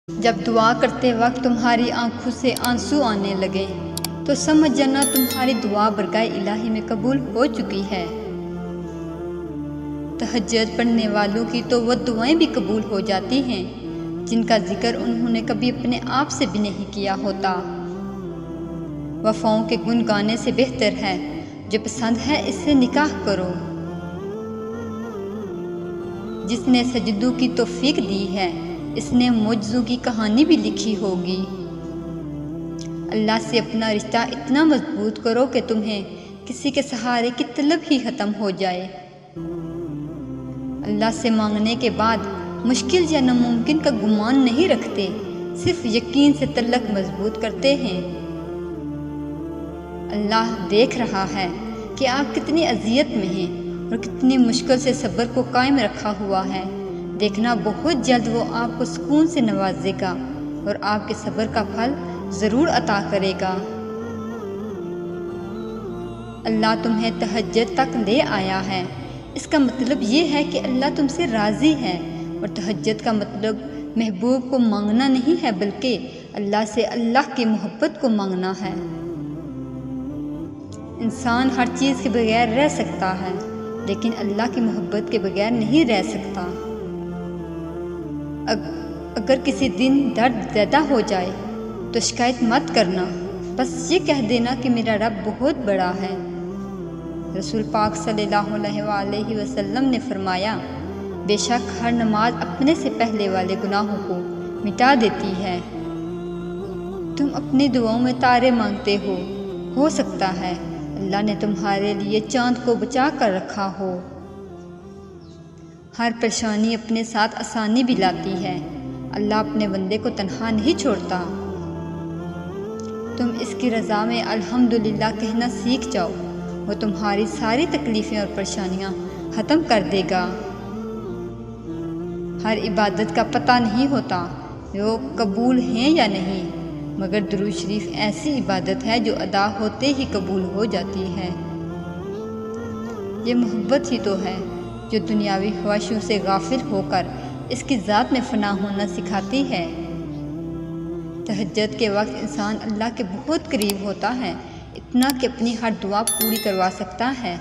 جب دعا کرتے وقت تمہاری آنکھوں سے آنسو آنے لگے تو سمجھ جانا تمہاری دعا برگاہ الہی میں قبول ہو چکی ہے۔ تہجد پڑھنے والوں کی تو وہ دعائیں بھی قبول ہو جاتی ہیں جن کا ذکر انہوں نے کبھی اپنے آپ سے بھی نہیں کیا ہوتا۔ وفاؤں کے گن گانے سے بہتر ہے جو پسند ہے اس سے نکاح کرو۔ جس نے سجدوں کی توفیق دی ہے اس نے معجزوں کی کہانی بھی لکھی ہوگی۔ اللہ سے اپنا رشتہ اتنا مضبوط کرو کہ تمہیں کسی کے سہارے کی طلب ہی ختم ہو جائے۔ اللہ سے مانگنے کے بعد مشکل یا ناممکن کا گمان نہیں رکھتے، صرف یقین سے تعلق مضبوط کرتے ہیں۔ اللہ دیکھ رہا ہے کہ آپ کتنی اذیت میں ہیں اور کتنی مشکل سے صبر کو قائم رکھا ہوا ہے۔ دیکھنا بہت جلد وہ آپ کو سکون سے نوازے گا اور آپ کے صبر کا پھل ضرور عطا کرے گا۔ اللہ تمہیں تہجد تک لے آیا ہے، اس کا مطلب یہ ہے کہ اللہ تم سے راضی ہے، اور تہجد کا مطلب محبوب کو مانگنا نہیں ہے بلکہ اللہ سے اللہ کی محبت کو مانگنا ہے۔ انسان ہر چیز کے بغیر رہ سکتا ہے لیکن اللہ کی محبت کے بغیر نہیں رہ سکتا۔ اگر کسی دن درد زیادہ ہو جائے تو شکایت مت کرنا، بس یہ کہہ دینا کہ میرا رب بہت بڑا ہے۔ رسول پاک صلی اللہ علیہ وآلہ وسلم نے فرمایا، بے شک ہر نماز اپنے سے پہلے والے گناہوں کو مٹا دیتی ہے۔ تم اپنی دعاؤں میں تارے مانگتے ہو سکتا ہے اللہ نے تمہارے لیے چاند کو بچا کر رکھا ہو۔ ہر پریشانی اپنے ساتھ آسانی بھی لاتی ہے، اللہ اپنے بندے کو تنہا نہیں چھوڑتا۔ تم اس کی رضا میں الحمدللہ کہنا سیکھ جاؤ، وہ تمہاری ساری تکلیفیں اور پریشانیاں ختم کر دے گا۔ ہر عبادت کا پتہ نہیں ہوتا وہ قبول ہیں یا نہیں، مگر درود شریف ایسی عبادت ہے جو ادا ہوتے ہی قبول ہو جاتی ہے۔ یہ محبت ہی تو ہے جو دنیاوی خواہشوں سے غافل ہو کر اس کی ذات میں فنا ہونا سکھاتی ہے۔ تہجد کے وقت انسان اللہ کے بہت قریب ہوتا ہے، اتنا کہ اپنی ہر دعا پوری کروا سکتا ہے۔